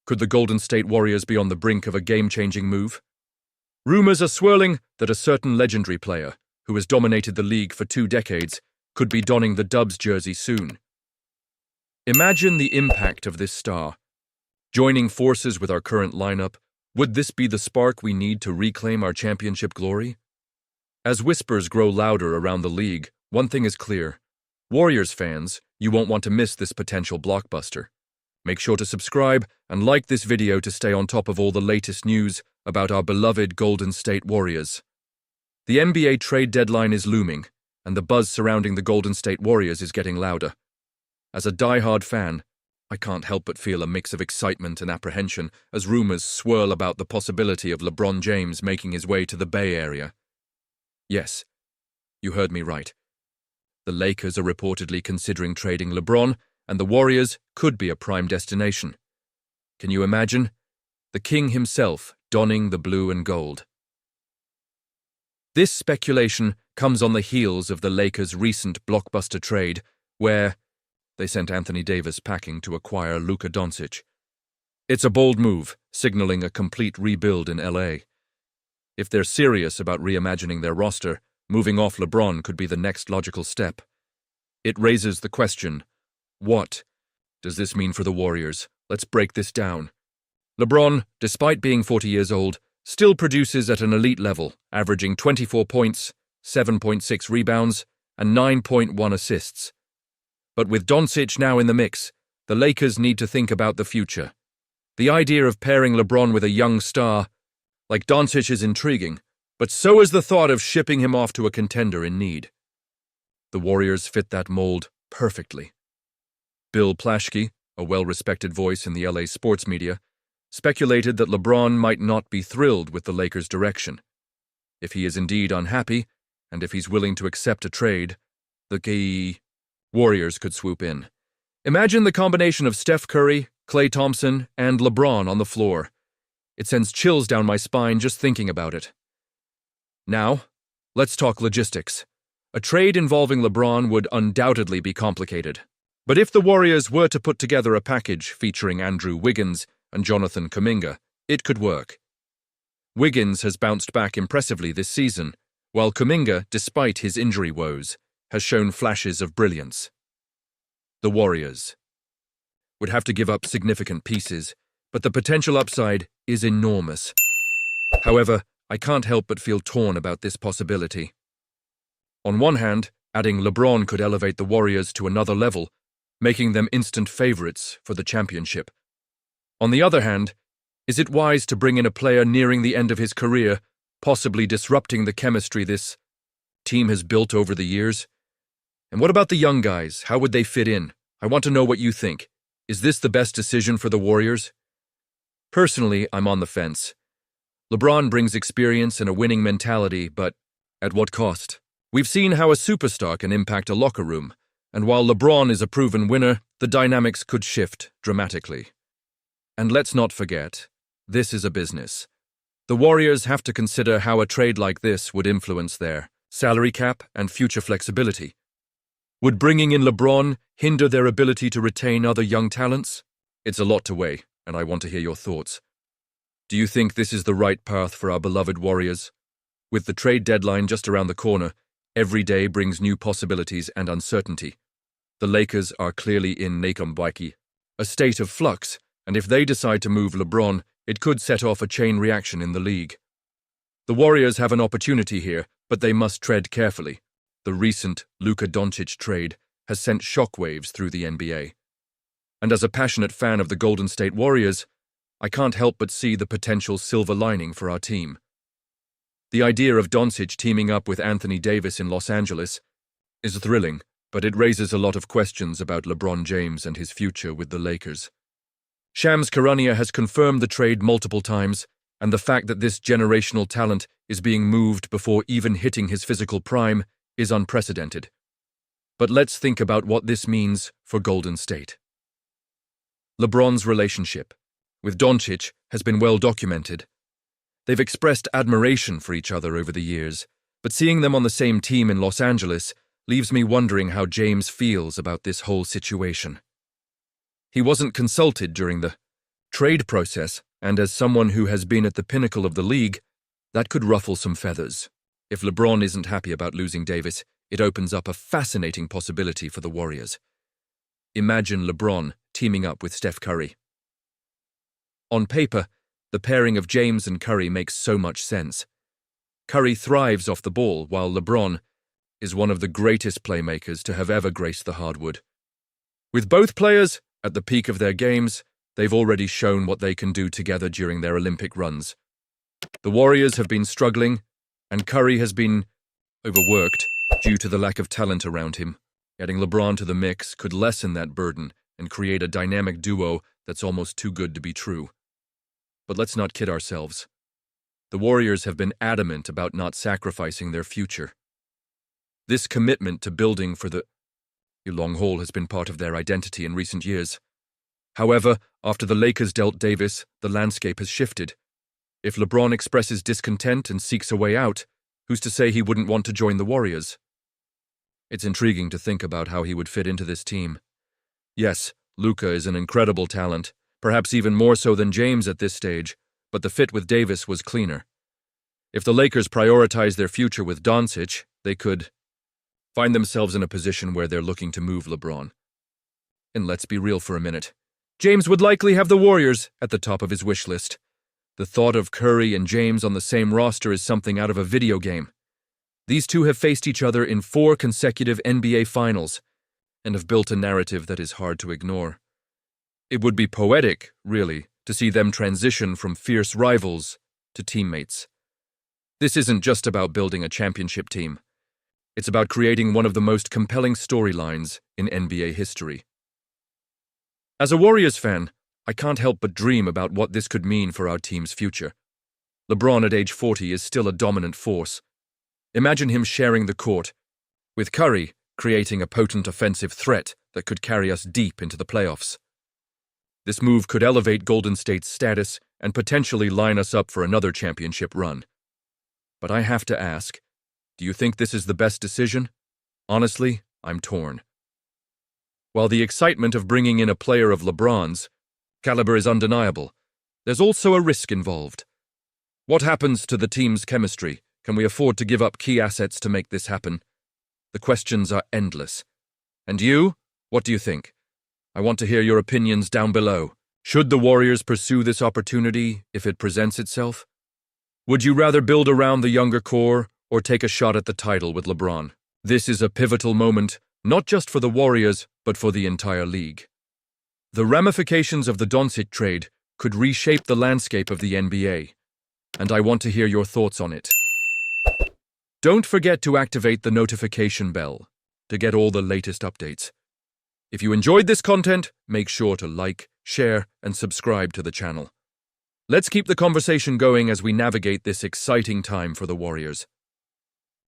Could the Golden State Warriors be on the brink of a game-changing move? Rumors are swirling that a certain legendary player, who has dominated the league for 2 decades, could be donning the Dubs jersey soon. Imagine the impact of this star. Joining forces with our current lineup, would this be the spark we need to reclaim our championship glory? As whispers grow louder around the league, one thing is clear. Warriors fans, you won't want to miss this potential blockbuster. Make sure to subscribe and like this video to stay on top of all the latest news about our beloved Golden State Warriors. The NBA trade deadline is looming, and the buzz surrounding the Golden State Warriors is getting louder. As a die-hard fan, I can't help but feel a mix of excitement and apprehension as rumors swirl about the possibility of Lebron James making his way to the Bay Area. Yes, you heard me right. The Lakers are reportedly considering trading LeBron, and the Warriors could be a prime destination. Can you imagine? The king himself donning the blue and gold. This speculation comes on the heels of the Lakers' recent blockbuster trade, where they sent Anthony Davis packing to acquire Luka Doncic. It's a bold move, signaling a complete rebuild in LA. If they're serious about reimagining their roster, moving off LeBron could be the next logical step. It raises the question, what does this mean for the Warriors? Let's break this down. LeBron, despite being 40 years old, still produces at an elite level, averaging 24 points, 7.6 rebounds, and 9.1 assists. But with Doncic now in the mix, the Lakers need to think about the future. The idea of pairing LeBron with a young star like Doncic is intriguing, but so is the thought of shipping him off to a contender in need. The Warriors fit that mold perfectly. Bill Plaschke, a well-respected voice in the LA sports media, speculated that LeBron might not be thrilled with the Lakers' direction. If he is indeed unhappy, and if he's willing to accept a trade, the Warriors could swoop in. Imagine the combination of Steph Curry, Klay Thompson, and LeBron on the floor. It sends chills down my spine just thinking about it. Now, let's talk logistics. A trade involving LeBron would undoubtedly be complicated. But if the Warriors were to put together a package featuring Andrew Wiggins and Jonathan Kuminga, it could work. Wiggins has bounced back impressively this season, while Kuminga, despite his injury woes, has shown flashes of brilliance. The Warriors would have to give up significant pieces, but the potential upside is enormous. However, I can't help but feel torn about this possibility. On one hand, adding LeBron could elevate the Warriors to another level, making them instant favorites for the championship. On the other hand, is it wise to bring in a player nearing the end of his career, possibly disrupting the chemistry this team has built over the years? And what about the young guys? How would they fit in? I want to know what you think. Is this the best decision for the Warriors? Personally, I'm on the fence. LeBron brings experience and a winning mentality, but at what cost? We've seen how a superstar can impact a locker room, and while LeBron is a proven winner, the dynamics could shift dramatically. And let's not forget, this is a business. The Warriors have to consider how a trade like this would influence their salary cap and future flexibility. Would bringing in LeBron hinder their ability to retain other young talents? It's a lot to weigh, and I want to hear your thoughts. Do you think this is the right path for our beloved Warriors? With the trade deadline just around the corner, every day brings new possibilities and uncertainty. The Lakers are clearly in a state of flux, and if they decide to move LeBron, it could set off a chain reaction in the league. The Warriors have an opportunity here, but they must tread carefully. The recent Luka Doncic trade has sent shockwaves through the NBA. And as a passionate fan of the Golden State Warriors, I can't help but see the potential silver lining for our team. The idea of Doncic teaming up with Anthony Davis in Los Angeles is thrilling, but it raises a lot of questions about LeBron James and his future with the Lakers. Shams Charania has confirmed the trade multiple times, and the fact that this generational talent is being moved before even hitting his physical prime is unprecedented. But let's think about what this means for Golden State. LeBron's relationship with Doncic has been well documented. They've expressed admiration for each other over the years, but seeing them on the same team in Los Angeles leaves me wondering how James feels about this whole situation. He wasn't consulted during the trade process, and as someone who has been at the pinnacle of the league, that could ruffle some feathers. If LeBron isn't happy about losing Davis, it opens up a fascinating possibility for the Warriors. Imagine LeBron teaming up with Steph Curry. On paper, the pairing of James and Curry makes so much sense. Curry thrives off the ball, while LeBron is one of the greatest playmakers to have ever graced the hardwood. With both players at the peak of their games, they've already shown what they can do together during their Olympic runs. The Warriors have been struggling, and Curry has been overworked due to the lack of talent around him. Adding LeBron to the mix could lessen that burden and create a dynamic duo that's almost too good to be true. But let's not kid ourselves. The Warriors have been adamant about not sacrificing their future. This commitment to building for the long haul has been part of their identity in recent years. However, after the Lakers dealt Davis, the landscape has shifted. If LeBron expresses discontent and seeks a way out, who's to say he wouldn't want to join the Warriors? It's intriguing to think about how he would fit into this team. Yes, Luka is an incredible talent, perhaps even more so than James at this stage, but the fit with Davis was cleaner. If the Lakers prioritize their future with Doncic, they could find themselves in a position where they're looking to move LeBron. And let's be real for a minute. James would likely have the Warriors at the top of his wish list. The thought of Curry and James on the same roster is something out of a video game. These two have faced each other in 4 consecutive NBA Finals and have built a narrative that is hard to ignore. It would be poetic, really, to see them transition from fierce rivals to teammates. This isn't just about building a championship team. It's about creating one of the most compelling storylines in NBA history. As a Warriors fan, I can't help but dream about what this could mean for our team's future. LeBron at age 40 is still a dominant force. Imagine him sharing the court, with Curry creating a potent offensive threat that could carry us deep into the playoffs. This move could elevate Golden State's status and potentially line us up for another championship run. But I have to ask, do you think this is the best decision? Honestly, I'm torn. While the excitement of bringing in a player of LeBron's caliber is undeniable, there's also a risk involved. What happens to the team's chemistry? Can we afford to give up key assets to make this happen? The questions are endless. And you? What do you think? I want to hear your opinions down below. Should the Warriors pursue this opportunity if it presents itself? Would you rather build around the younger core or take a shot at the title with LeBron? This is a pivotal moment, not just for the Warriors, but for the entire league. The ramifications of the Doncic trade could reshape the landscape of the NBA, and I want to hear your thoughts on it. Don't forget to activate the notification bell to get all the latest updates. If you enjoyed this content, make sure to like, share, and subscribe to the channel. Let's keep the conversation going as we navigate this exciting time for the Warriors.